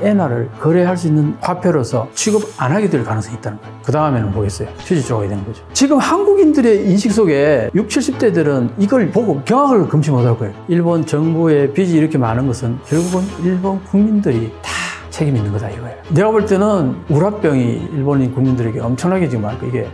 엔화를 거래할 수 있는 화폐로서 취급 안 하게 될 가능성이 있다는 거예요. 그 다음에는 뭐겠어요? 휴지 조각이 되는 거죠. 지금 한국인들의 인식 속에 60, 70대들은 이걸 보고 경악을 금치 못할 거예요. 일본 정부의 빚이 이렇게 많은 것은 결국은 일본 국민들이 다 책임이 있는 거다 이거예요. 내가 볼 때는 우라병이 일본인 국민들에게 엄청나게 지금 이게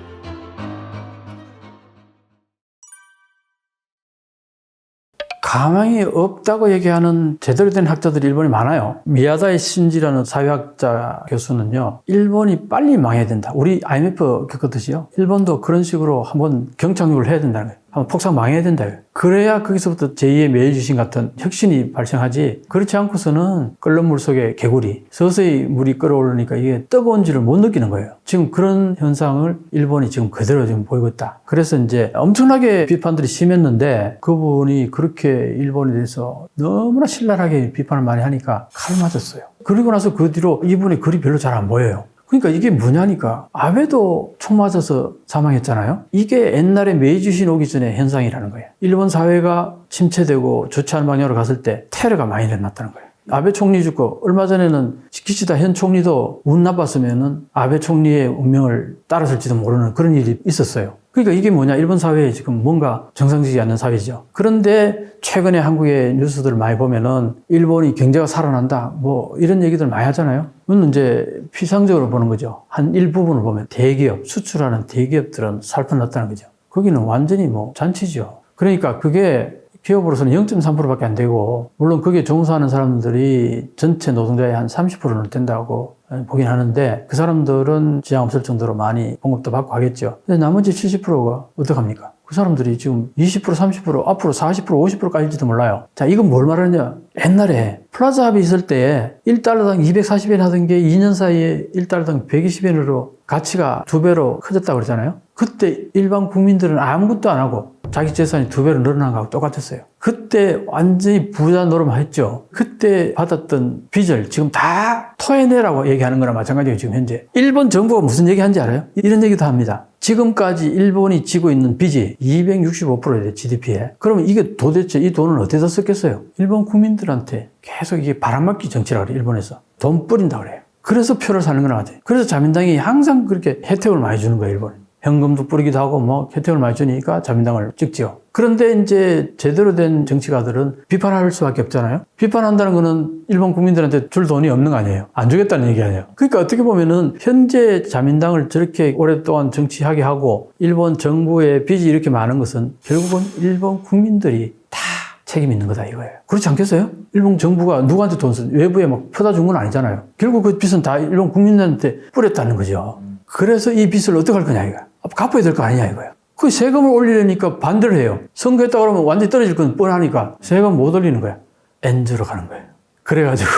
가망이 없다고 얘기하는 제대로 된 학자들이 일본에 많아요. 미야다이 신지라는 사회학자 교수는요, 일본이 빨리 망해야 된다. 우리 IMF 겪었듯이요. 일본도 그런 식으로 한번 경착륙을 해야 된다는 거예요. 한번 폭삭 망해야 된다. 그래야 거기서부터 제2의 메이지신 같은 혁신이 발생하지, 그렇지 않고서는 끓는 물 속에 개구리, 서서히 물이 끓어오르니까 이게 뜨거운지를 못 느끼는 거예요. 지금 그런 현상을 일본이 지금 그대로 지금 보이고 있다. 그래서 이제 엄청나게 비판들이 심했는데 그분이 그렇게 일본에 대해서 너무나 신랄하게 비판을 많이 하니까 칼 맞았어요. 그리고 나서 그 뒤로 이분의 글이 별로 잘 안 보여요. 그러니까 이게 뭐냐니까, 아베도 총 맞아서 사망했잖아요. 이게 옛날에 메이지신 오기 전에 현상이라는 거예요. 일본 사회가 침체되고 좋지 않은 방향으로 갔을 때 테러가 많이 일어났다는 거예요. 아베 총리 죽고 얼마 전에는 기시다 현 총리도 운 나빴으면은 아베 총리의 운명을 따랐을지도 모르는 그런 일이 있었어요. 그러니까 이게 뭐냐, 일본 사회에 지금 뭔가 정상적이지 않는 사회죠. 그런데 최근에 한국의 뉴스들을 많이 보면은 일본이 경제가 살아난다 뭐 이런 얘기들 많이 하잖아요. 그건 이제 피상적으로 보는 거죠. 한 일부분을 보면 대기업, 수출하는 대기업들은 살펴났다는 거죠. 거기는 완전히 뭐 잔치죠. 그러니까 그게 기업으로서는 0.3%밖에 안 되고, 물론 그게 종사하는 사람들이 전체 노동자의 한 30%는 된다고 보긴 하는데, 그 사람들은 지장 없을 정도로 많이 봉급도 받고 하겠죠. 근데 나머지 70%가 어떡합니까? 그 사람들이 지금 20%, 30%, 앞으로 40%, 50%까지일지도 몰라요. 자, 이건 뭘 말하느냐? 옛날에 플라자 합의 있을 때 1달러당 240엔 하던 게 2년 사이에 1달러당 120엔으로 가치가 2배로 커졌다고 그러잖아요. 그때 일반 국민들은 아무것도 안 하고 자기 재산이 2배로 늘어난 거하고 똑같았어요. 그때 완전히 부자 노름했죠. 그때 받았던 빚을 지금 다 토해내라고 얘기하는 거나 마찬가지예요. 지금 현재 일본 정부가 무슨 얘기하는지 알아요? 이런 얘기도 합니다. 지금까지 일본이 지고 있는 빚이 265%예요, GDP에. 그러면 이게 도대체 이 돈을 어디다 썼겠어요? 일본 국민들한테 계속 이게 바람막기 정치라고 그래요. 일본에서 돈 뿌린다고 그래요. 그래서 표를 사는 거나 같아요. 그래서 자민당이 항상 그렇게 혜택을 많이 주는 거예요, 일본에. 현금도 뿌리기도 하고 뭐 혜택을 많이 주니까 자민당을 찍지요. 그런데 이제 제대로 된 정치가들은 비판할 수밖에 없잖아요. 비판한다는 거는 일본 국민들한테 줄 돈이 없는 거 아니에요. 안 주겠다는 얘기 아니에요. 그러니까 어떻게 보면은 현재 자민당을 저렇게 오랫동안 정치하게 하고 일본 정부의 빚이 이렇게 많은 것은 결국은 일본 국민들이 다 책임이 있는 거다 이거예요. 그렇지 않겠어요? 일본 정부가 누구한테 돈 쓰, 외부에 막 퍼다 준 건 아니잖아요. 결국 그 빚은 다 일본 국민들한테 뿌렸다는 거죠. 그래서 이 빚을 어떻게 할 거냐 이거야. 갚아야 될 거 아니냐 이거야. 그 세금을 올리려니까 반대를 해요. 선거했다 그러면 완전히 떨어질 건 뻔하니까 세금 못 올리는 거야. 엔즈로 가는 거예요. 그래가지고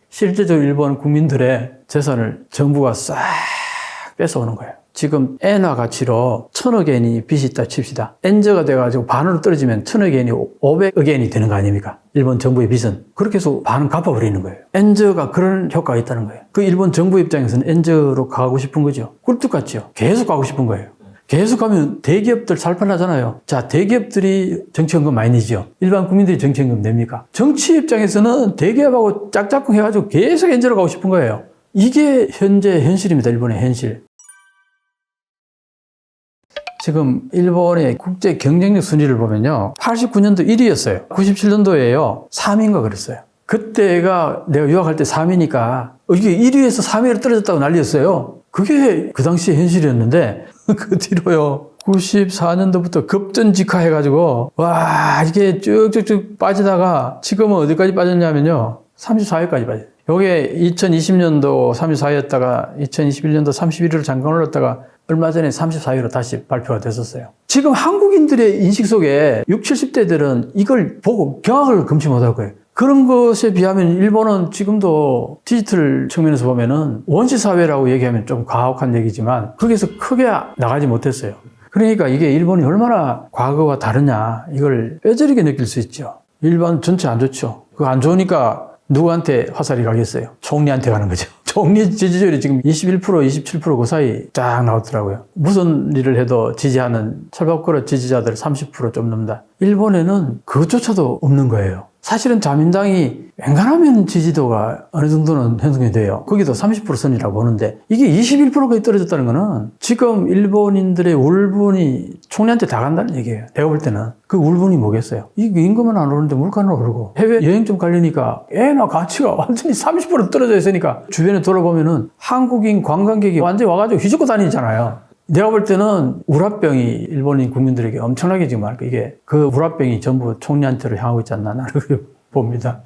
실제적으로 일본 국민들의 재산을 정부가 싹 뺏어오는 거예요. 지금 엔화 가치로 1000억엔이 빚이 있다 칩시다. 엔저가 돼가지고 반으로 떨어지면 1000억엔이 500억엔이 되는 거 아닙니까? 일본 정부의 빚은. 그렇게 해서 반은 갚아버리는 거예요. 엔저가 그런 효과가 있다는 거예요. 그 일본 정부 입장에서는 엔저로 가고 싶은 거죠. 꿀뚝같죠. 계속 가고 싶은 거예요. 계속 가면 대기업들 살판나잖아요. 자, 대기업들이 정치연금 많이 내죠. 일반 국민들이 정치연금 냅니까? 정치 입장에서는 대기업하고 짝짝꿍 해가지고 계속 엔저로 가고 싶은 거예요. 이게 현재 현실입니다. 일본의 현실. 지금 일본의 국제 경쟁력 순위를 보면요. 89년도 1위였어요. 97년도에요. 3위인가 그랬어요. 그때가 내가 유학할 때 3위니까 이게 1위에서 3위로 떨어졌다고 난리였어요. 그게 그 당시 현실이었는데 그 뒤로요. 94년도부터 급전직하해가지고 와 이게 쭉쭉쭉 빠지다가 지금은 어디까지 빠졌냐면요. 34위까지 빠져요. 요게 2020년도 34위였다가 2021년도 31위로 잠깐 올랐다가 얼마 전에 34위로 다시 발표가 됐었어요. 지금 한국인들의 인식 속에 60, 70대들은 이걸 보고 경악을 금치 못할 거예요. 그런 것에 비하면 일본은 지금도 디지털 측면에서 보면은 원시사회라고 얘기하면 좀 가혹한 얘기지만 거기서 크게 나가지 못했어요. 그러니까 이게 일본이 얼마나 과거와 다르냐 이걸 뼈저리게 느낄 수 있죠. 일본 전체 안 좋죠. 그거 안 좋으니까 누구한테 화살이 가겠어요? 총리한테 가는 거죠. 총리 지지율이 지금 21%, 27% 그 사이 쫙 나오더라고요. 무슨 일을 해도 지지하는 철밥그릇 지지자들 30% 좀 넘는다. 일본에는 그것조차도 없는 거예요. 사실은 자민당이 웬간하면 지지도가 어느 정도는 형성이 돼요. 거기도 30% 선이라고 보는데 이게 21%까지 떨어졌다는 거는 지금 일본인들의 울분이 총리한테 다 간다는 얘기예요. 내가 볼 때는. 그 울분이 뭐겠어요? 이게 임금은 안 오르는데 물가는 오르고 해외 여행 좀 가려니까 애나 가치가 완전히 30% 떨어져 있으니까 주변에 돌아보면은 한국인 관광객이 완전히 와가지고 휘젓고 다니잖아요. 내가 볼 때는 우라병이 일본인 국민들에게 엄청나게 지금 이게 그 우라병이 전부 총리한테로 향하고 있지 않나 나는 봅니다.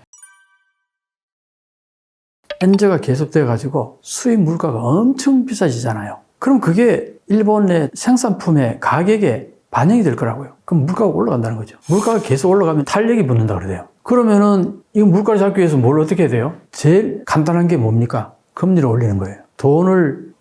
엔저가 계속돼 가지고 수입 물가가 엄청 비싸지잖아요. 그럼 그게 일본의 생산품의 가격에 반영이 될 거라고요. 그럼 물가가 올라간다는 거죠. 물가가 계속 올라가면 탄력이 붙는다 그래요. 그러면은 이 물가를 잡기 위해서 뭘 어떻게 해야 돼요? 제일 간단한 게 뭡니까? 금리를 올리는 거예요.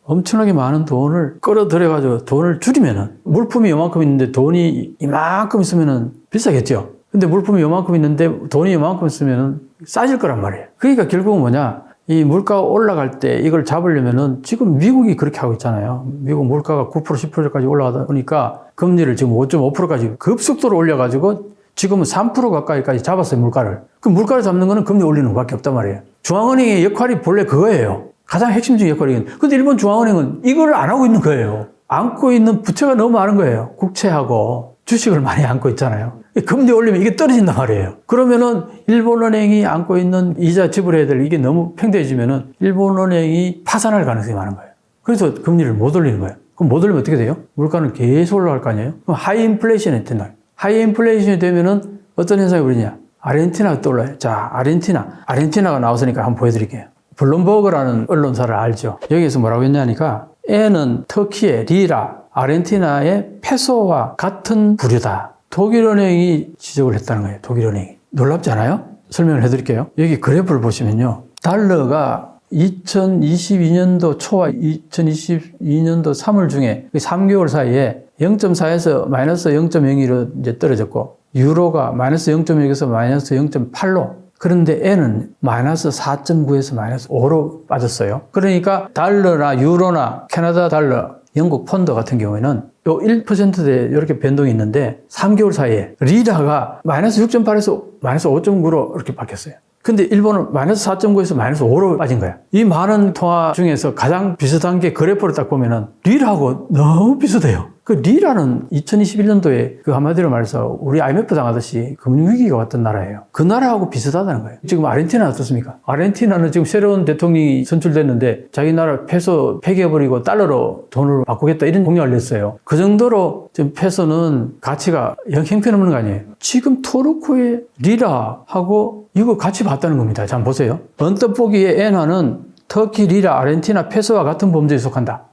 엄청나게 많은 돈을 끌어들여가지고 돈을 줄이면은 물품이 요만큼 있는데 돈이 이만큼 있으면은 비싸겠죠. 근데 물품이 요만큼 있는데 돈이 요만큼 있으면은 싸질 거란 말이에요. 그러니까 결국은 뭐냐? 이 물가가 올라갈 때 이걸 잡으려면은 지금 미국이 그렇게 하고 있잖아요. 미국 물가가 9% 10%까지 올라가다 보니까 금리를 지금 5.5%까지 급속도로 올려가지고 지금은 3% 가까이까지 잡았어요, 물가를. 그 물가를 잡는 거는 금리 올리는 것밖에 없단 말이에요. 중앙은행의 역할이 본래 그거예요. 가장 핵심적인 역할이긴. 근데 일본 중앙은행은 이걸 안 하고 있는 거예요. 안고 있는 부채가 너무 많은 거예요. 국채하고 주식을 많이 안고 있잖아요. 금리 올리면 이게 떨어진단 말이에요. 그러면은 일본은행이 안고 있는 이자 지불해야 될 이게 너무 팽대해지면은 일본은행이 파산할 가능성이 많은 거예요. 그래서 금리를 못 올리는 거예요. 그럼 못 올리면 어떻게 돼요? 물가는 계속 올라갈 거 아니에요? 그럼 하이 인플레이션이 된다. 하이 인플레이션이 되면은 어떤 현상이 벌어지냐? 아르헨티나가 떠올라요. 자, 아르헨티나가 나왔으니까 한번 보여드릴게요. 블룸버그라는 언론사를 알죠. 여기에서 뭐라고 했냐니까 N은 터키의 리라, 아르헨티나의 페소와 같은 부류다. 독일은행이 지적을 했다는 거예요. 독일은행이. 놀랍지 않아요? 설명을 해드릴게요. 여기 그래프를 보시면요. 달러가 2022년도 초와 2022년도 3월 중에 3개월 사이에 0.4에서 마이너스 0.02로 이제 떨어졌고, 유로가 마이너스 0.6에서 마이너스 0.8로, 그런데 N은 마이너스 4.9에서 마이너스 5로 빠졌어요. 그러니까 달러나 유로나 캐나다 달러, 영국 펀드 같은 경우에는 요 1%대 이렇게 변동이 있는데 3개월 사이에 리라가 마이너스 6.8에서 마이너스 5.9로 이렇게 바뀌었어요. 근데 일본은 마이너스 4.9에서 마이너스 5로 빠진 거야. 이 많은 통화 중에서 가장 비슷한 게 그래프를 딱 보면은 리라하고 너무 비슷해요. 그 리라는 2021년도에 그 한마디로 말해서 우리 IMF 당하듯이 금융위기가 왔던 나라예요. 그 나라하고 비슷하다는 거예요. 지금 아르헨티나는 어떻습니까? 아르헨티나는 지금 새로운 대통령이 선출됐는데 자기 나라 페소 폐기해버리고 달러로 돈을 바꾸겠다 이런 공약을 냈어요. 그 정도로 지금 페소는 가치가 형편없는 거 아니에요. 지금 토르코의 리라하고 이거 같이 봤다는 겁니다. 자, 한번 보세요. 언뜻 보기에 엔화는 터키, 리라, 아르헨티나, 페소와 같은 범죄에 속한다.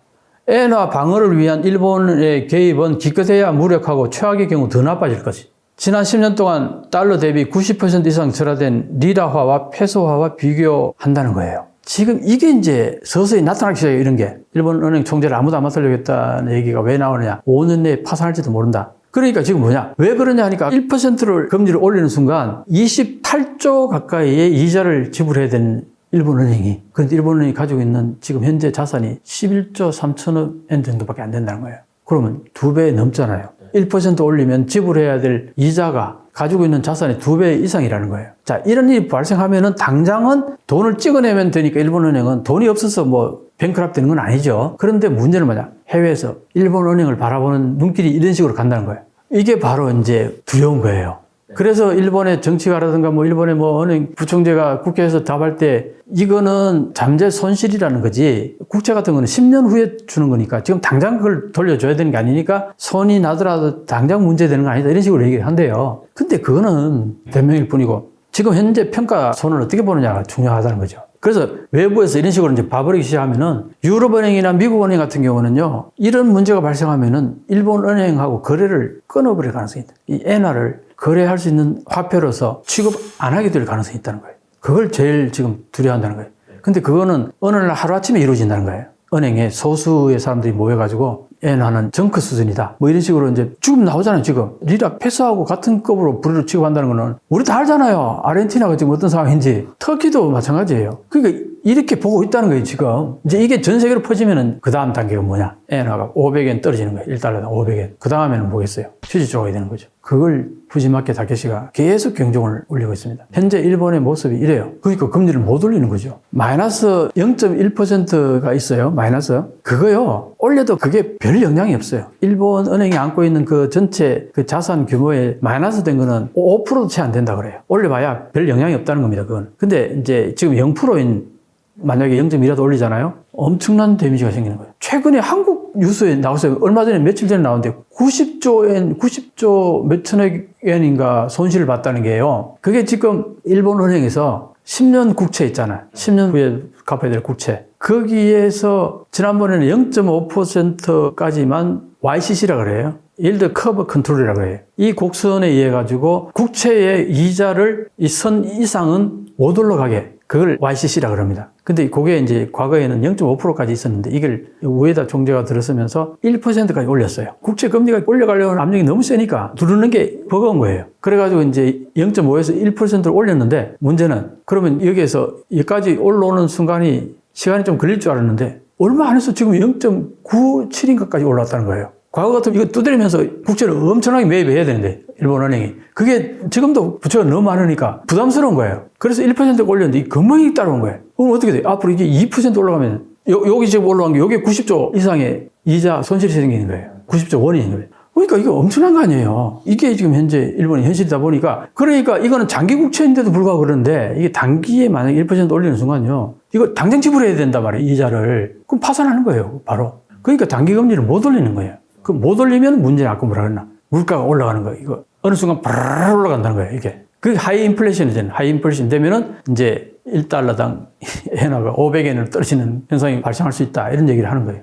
엔화 방어를 위한 일본의 개입은 기껏해야 무력하고 최악의 경우 더 나빠질 것이. 지난 10년 동안 달러 대비 90% 이상 절하된 리라화와 페소화와 비교한다는 거예요. 지금 이게 이제 서서히 나타나기 시작해요, 이런 게. 일본 은행 총재를 아무도 안 맡으려겠다는 얘기가 왜 나오느냐. 5년 내에 파산할지도 모른다. 그러니까 지금 뭐냐? 왜 그러냐 하니까 1%를 금리를 올리는 순간 28조 가까이의 이자를 지불해야 되는 일본은행이. 그런데 일본은행이 가지고 있는 지금 현재 자산이 11조 3천억 엔 정도밖에 안 된다는 거예요. 그러면 2배 넘잖아요. 1% 올리면 지불해야 될 이자가 가지고 있는 자산의 2배 이상이라는 거예요. 자, 이런 일이 발생하면은 당장은 돈을 찍어내면 되니까 일본은행은 돈이 없어서 뭐 뱅크랍 되는 건 아니죠. 그런데 문제는 뭐냐? 해외에서 일본은행을 바라보는 눈길이 이런 식으로 간다는 거예요. 이게 바로 이제 두려운 거예요. 그래서 일본의 정치가라든가 뭐 일본의 뭐 은행 부총재가 국회에서 답할 때 이거는 잠재 손실이라는 거지 국채 같은 거는 10년 후에 주는 거니까 지금 당장 그걸 돌려줘야 되는 게 아니니까 손이 나더라도 당장 문제되는 거 아니다 이런 식으로 얘기를 한대요. 근데 그거는 변명일 뿐이고 지금 현재 평가손을 어떻게 보느냐가 중요하다는 거죠. 그래서 외부에서 이런 식으로 이제 봐버리기 시작하면은 유럽은행이나 미국은행 같은 경우는요 이런 문제가 발생하면은 일본은행하고 거래를 끊어버릴 가능성이 있다. 이 엔화를 거래할 수 있는 화폐로서 취급 안 하게 될 가능성이 있다는 거예요. 그걸 제일 지금 두려워한다는 거예요. 근데 그거는 어느 날 하루아침에 이루어진다는 거예요. 은행에 소수의 사람들이 모여가지고 엔화는 정크 수준이다. 뭐 이런 식으로 이제 지금 나오잖아요, 지금. 리라 페소하고 같은 급으로 부류를 취급한다는 거는 우리 다 알잖아요. 아르헨티나가 지금 어떤 상황인지. 터키도 마찬가지예요. 그러니까 이렇게 보고 있다는 거예요, 지금. 이제 이게 전 세계로 퍼지면은 그 다음 단계가 뭐냐? 엔화가 500엔 떨어지는 거예요. 1달러당 500엔. 그 다음에는 뭐겠어요? 휴지 조각이 되는 거죠. 그걸 푸지마키 다케시가 계속 경종을 울리고 있습니다. 현재 일본의 모습이 이래요. 그러니까 금리를 못 올리는 거죠. 마이너스 0.1%가 있어요. 마이너스. 그거요. 올려도 그게 별 영향이 없어요. 일본 은행이 안고 있는 그 전체 그 자산 규모에 마이너스 된 거는 5%도 채 안 된다 그래요. 올려봐야 별 영향이 없다는 겁니다. 그건. 근데 이제 지금 0%인 만약에 0.1이라도 올리잖아요. 엄청난 데미지가 생기는 거예요. 최근에 한국 뉴스에 나왔어요. 얼마 전에 며칠 전에 나왔는데 90조 몇천억 엔인가 손실을 봤다는 게요. 그게 지금 일본 은행에서 10년 국채 있잖아요. 10년 후에 갚아야 될 국채. 거기에서 지난번에는 0.5%까지만 YCC라 그래요. Yield Curve Control이라 그래요. 이 곡선에 의해 가지고 국채의 이자를 이 선 이상은 못 올라가게 그걸 YCC라 그럽니다. 근데 그게 이제 과거에는 0.5%까지 있었는데 이걸 우에다 총재가 들었으면서 1%까지 올렸어요. 국채 금리가 올려가려는 압력이 너무 세니까 누르는 게 버거운 거예요. 그래가지고 이제 0.5에서 1%를 올렸는데 문제는 그러면 여기까지 올라오는 순간이 시간이 좀 걸릴 줄 알았는데 얼마 안 해서 지금 0.97인가까지 올라왔다는 거예요. 과거 같으면 이거 두드리면서 국채를 엄청나게 매입해야 되는데 일본 은행이 그게 지금도 부채가 너무 많으니까 부담스러운 거예요. 그래서 1% 올렸는데 금방이 따라온 거예요. 그럼 어떻게 돼요? 앞으로 이게 2% 올라가면 여기 지금 올라간 게 여기 90조 이상의 이자 손실이 생기는 거예요. 90조 원이 있는 거예요. 그러니까 이거 엄청난 거 아니에요. 이게 지금 현재 일본의 현실이다 보니까 그러니까 이거는 장기 국채인데도 불구하고 그러는데 이게 단기에 만약에 1% 올리는 순간요. 이거 당장 지불해야 된단 말이에요. 이자를. 그럼 파산하는 거예요. 바로. 그러니까 단기 금리를 못 올리는 거예요. 그 못 올리면 문제는 아까 뭐라 그랬나? 물가가 올라가는 거예요. 이거 어느 순간 바르르 올라간다는 거예요. 이게. 그 하이 인플레이션이 되는 하이 인플레이션 되면은 이제 1달러당 엔화가 500엔으로 떨어지는 현상이 발생할 수 있다. 이런 얘기를 하는 거예요.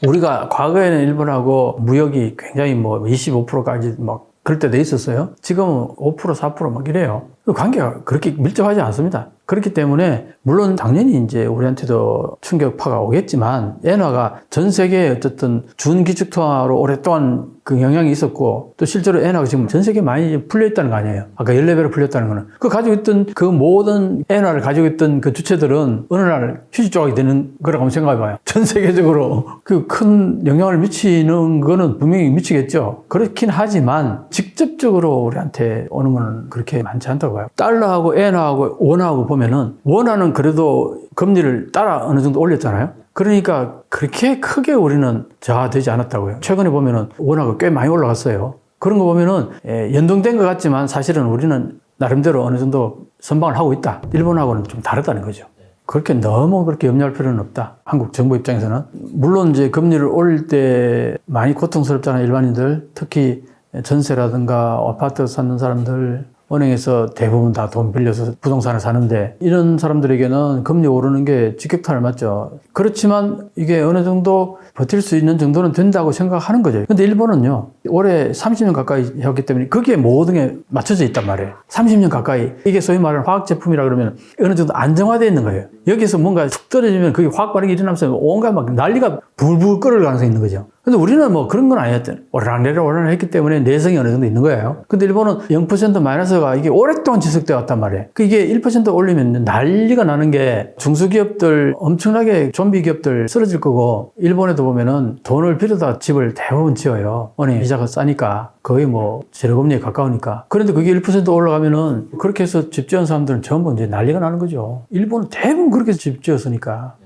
우리가 과거에는 일본하고 무역이 굉장히 25%까지 막 그럴 때도 있었어요. 지금은 5%, 4% 이래요. 그 관계가 그렇게 밀접하지 않습니다. 그렇기 때문에 물론 당연히 이제 우리한테도 충격파가 오겠지만 엔화가 전 세계에 어쨌든 준기축통화로 오랫동안 그 영향이 있었고 또 실제로 엔화가 지금 전 세계에 많이 풀려 있다는 거 아니에요. 아까 14배로 풀렸다는 거는 그 가지고 있던 그 모든 엔화를 가지고 있던 그 주체들은 어느 날 휴지 조각이 되는 거라고 한번 생각해 봐요. 전 세계적으로 그 큰 영향을 미치는 거는 분명히 미치겠죠. 그렇긴 하지만 직접적으로 우리한테 오는 건 그렇게 많지 않다고 봐요. 달러하고 엔화하고 원화하고 보면은 원화는 그래도 금리를 따라 어느 정도 올렸잖아요. 그러니까 그렇게 크게 우리는 저하되지 않았다고요. 최근에 보면은 원화가 꽤 많이 올라갔어요. 그런 거 보면은 연동된 것 같지만 사실은 우리는 나름대로 어느 정도 선방을 하고 있다. 일본하고는 좀 다르다는 거죠. 그렇게 너무 그렇게 염려할 필요는 없다. 한국 정부 입장에서는. 물론 이제 금리를 올릴 때 많이 고통스럽잖아요. 일반인들. 특히 전세라든가 아파트 사는 사람들, 은행에서 대부분 다 돈 빌려서 부동산을 사는데 이런 사람들에게는 금리 오르는 게 직격탄을 맞죠. 그렇지만 이게 어느 정도 버틸 수 있는 정도는 된다고 생각하는 거죠. 근데 일본은요, 올해 30년 가까이 했기 때문에 거기에 모든 게 맞춰져 있단 말이에요. 30년 가까이. 이게 소위 말하는 화학제품이라 그러면 어느 정도 안정화되어 있는 거예요. 여기서 뭔가 툭 떨어지면 그게 화학 반응이 일어나면서 온갖 막 난리가 불불 끓을 가능성이 있는 거죠. 근데 우리는 그런 건 아니었잖아요. 오르락내리락 했기 때문에 내성이 어느 정도 있는 거예요. 근데 일본은 0% 마이너스가 이게 오랫동안 지속되어 왔단 말이에요. 이게 1% 올리면 난리가 나는 게 중소기업들, 엄청나게 좀비 기업들 쓰러질 거고, 일본에도 보면은 돈을 빌려다 집을 대부분 지어요. 은행 이자가 싸니까. 거의 제로금리에 가까우니까. 그런데 그게 1% 올라가면은 그렇게 해서 집 지은 사람들은 전부 이제 난리가 나는 거죠. 일본은 대부분 그렇게 집 지었으니까.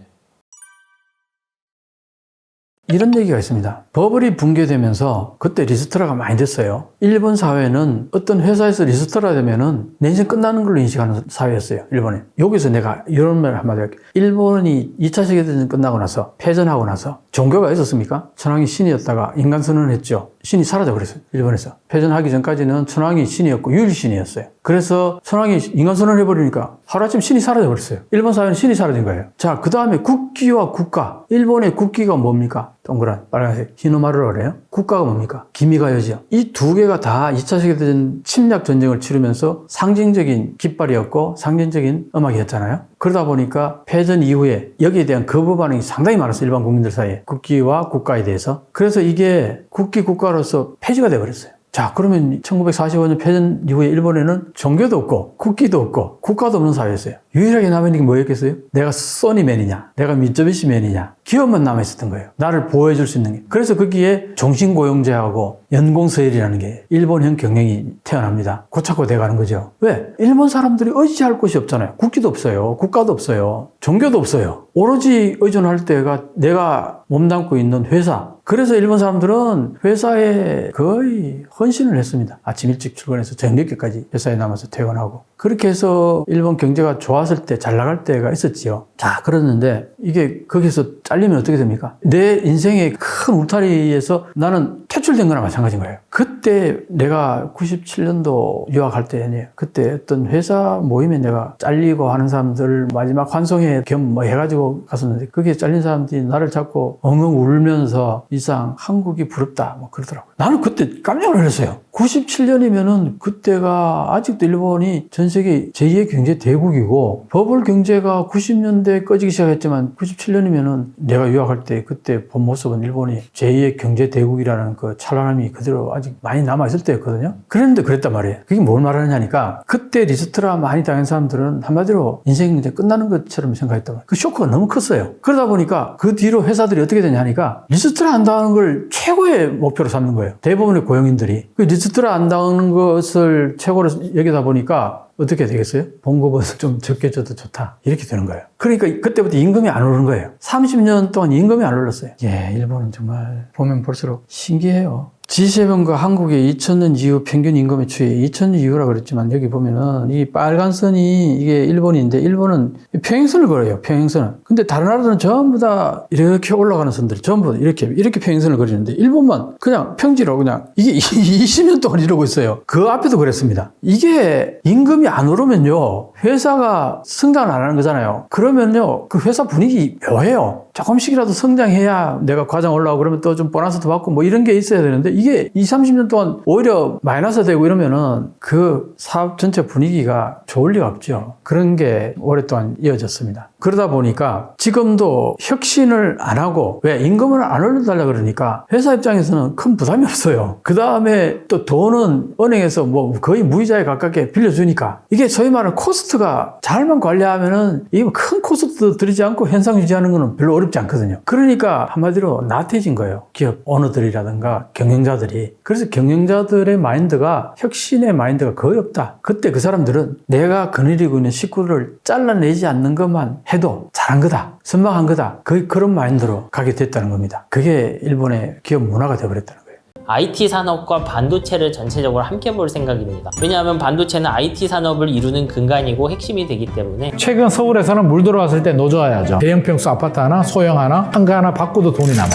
이런 얘기가 있습니다. 버블이 붕괴되면서 그때 리스트라가 많이 됐어요. 일본 사회는 어떤 회사에서 리스트라 되면은 내년 끝나는 걸로 인식하는 사회였어요. 일본에. 여기서 내가 이런 말 한마디 할게요. 일본이 2차 세계대전 끝나고 나서 패전하고 나서 종교가 있었습니까? 천황이 신이었다가 인간 선언했죠. 신이 사라져버렸어요. 일본에서. 패전하기 전까지는 천황이 신이었고 유일신이었어요. 그래서 천황이 인간 선언을 해버리니까 하루아침 신이 사라져버렸어요. 일본 사회는 신이 사라진 거예요. 자, 그 다음에 국기와 국가. 일본의 국기가 뭡니까? 동그란 빨간색 히노마루라 그래요. 국가가 뭡니까? 기미가요지요. 이 두 개가 다 2차 세계대전 침략 전쟁을 치르면서 상징적인 깃발이었고 상징적인 음악이었잖아요. 그러다 보니까 패전 이후에 여기에 대한 거부 반응이 상당히 많았어요. 일반 국민들 사이에. 국기와 국가에 대해서. 그래서 이게 국기 국가로서 폐지가 돼버렸어요. 자, 그러면 1945년 패전 이후에 일본에는 종교도 없고 국기도 없고 국가도 없는 사회였어요. 유일하게 남아있는 게 뭐였겠어요? 내가 써니맨이냐, 내가 미쯔비시맨이냐, 기업만 남아있었던 거예요. 나를 보호해줄 수 있는 게. 그래서 거기에 종신고용제하고 연공서열이라는 게 일본형 경영이 태어납니다. 고착고 돼가는 거죠. 왜? 일본 사람들이 의지할 곳이 없잖아요. 국기도 없어요. 국가도 없어요. 종교도 없어요. 오로지 의존할 때가 내가 몸담고 있는 회사. 그래서 일본 사람들은 회사에 거의 헌신을 했습니다. 아침 일찍 출근해서 저녁 늦게까지 회사에 남아서 퇴근하고. 그렇게 해서 일본 경제가 좋았을 때, 잘 나갈 때가 있었지요. 자, 그랬는데 이게 거기서 잘리면 어떻게 됩니까? 내 인생의 큰 울타리에서 나는 퇴출된 거나 마찬가지인 거예요. 그때 내가 97년도 유학할 때에요. 그때 어떤 회사 모임에 내가 잘리고 하는 사람들 마지막 환송회 겸 뭐 해가지고 갔었는데 거기에 잘린 사람들이 나를 잡고 엉엉 울면서 이상 한국이 부럽다 뭐 그러더라고요. 나는 그때 깜짝 놀랐어요. 97년이면은 그때가 아직도 일본이 전 세계 제2의 경제 대국이고 버블 경제가 90년대에 꺼지기 시작했지만 97년이면은 내가 유학할 때 그때 본 모습은 일본이 제2의 경제 대국이라는 그 찬란함이 그대로 아직 많이 남아있을 때였거든요. 그랬는데 그랬단 말이에요. 그게 뭘 말하느냐니까 그때 리스트라 많이 당한 사람들은 한마디로 인생이 이제 끝나는 것처럼 생각했단 말이에요. 그 쇼크가 너무 컸어요. 그러다 보니까 그 뒤로 회사들이 어떻게 되냐 하니까 리스트라 안 당하는 걸 최고의 목표로 삼는 거예요. 대부분의 고용인들이. 그 리스트라 안 당하는 것을 최고로 여기다 보니까 어떻게 되겠어요? 봉급은 좀 적게 줘도 좋다. 이렇게 되는 거예요. 그러니까 그때부터 임금이 안 오르는 거예요. 30년 동안 임금이 안 올랐어요. 예, 일본은 정말 보면 볼수록 신기해요. G7과 한국의 2000년 이후 평균 임금의 추이, 2000년 이후라 그랬지만 여기 보면은 이 빨간 선이 이게 일본인데 일본은 평행선을 걸어요. 평행선을. 근데 다른 나라들은 전부 다 이렇게 올라가는 선들 전부 이렇게 평행선을 그리는데 일본만 그냥 평지로 그냥 이게 20년 동안 이러고 있어요. 그 앞에도 그랬습니다. 이게 임금이 안 오르면요. 회사가 성장을 안 하는 거잖아요. 그러면요. 그 회사 분위기 묘해요. 조금씩이라도 성장해야 내가 과장 올라오고 그러면 또 좀 보너스도 받고 뭐 이런 게 있어야 되는데 이게 20, 30년 동안 오히려 마이너스 되고 이러면은 그 사업 전체 분위기가 좋을 리가 없죠. 그런 게 오랫동안 이어졌습니다. 그러다 보니까 지금도 혁신을 안 하고 왜 임금을 안 올려달라 그러니까 회사 입장에서는 큰 부담이 없어요. 그 다음에 또 돈은 은행에서 뭐 거의 무이자에 가깝게 빌려주니까 이게 소위 말하는 코스트가 잘만 관리하면은 이게 큰 코스트 들이지 않고 현상 유지하는 거는 별로 어렵지 않거든요. 그러니까 한마디로 나태해진 거예요. 기업 오너들이라든가 경영자들이. 그래서 경영자들의 마인드가 혁신의 마인드가 거의 없다. 그때 그 사람들은 내가 거느리고 있는 식구를 잘라내지 않는 것만 해도 잘한 거다. 선방한 거다. 거의 그런 마인드로 가게 됐다는 겁니다. 그게 일본의 기업 문화가 되어버렸다는 거예요. IT 산업과 반도체를 전체적으로 함께 볼 생각입니다. 왜냐하면 반도체는 IT 산업을 이루는 근간이고 핵심이 되기 때문에 최근 서울에서는 물 들어왔을 때 노져야죠. 대형 평수 아파트 하나, 소형 하나, 한가 하나 바꿔도 돈이 남아.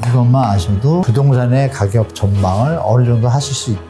이것만 아셔도 부동산의 가격 전망을 어느 정도 하실 수 있다.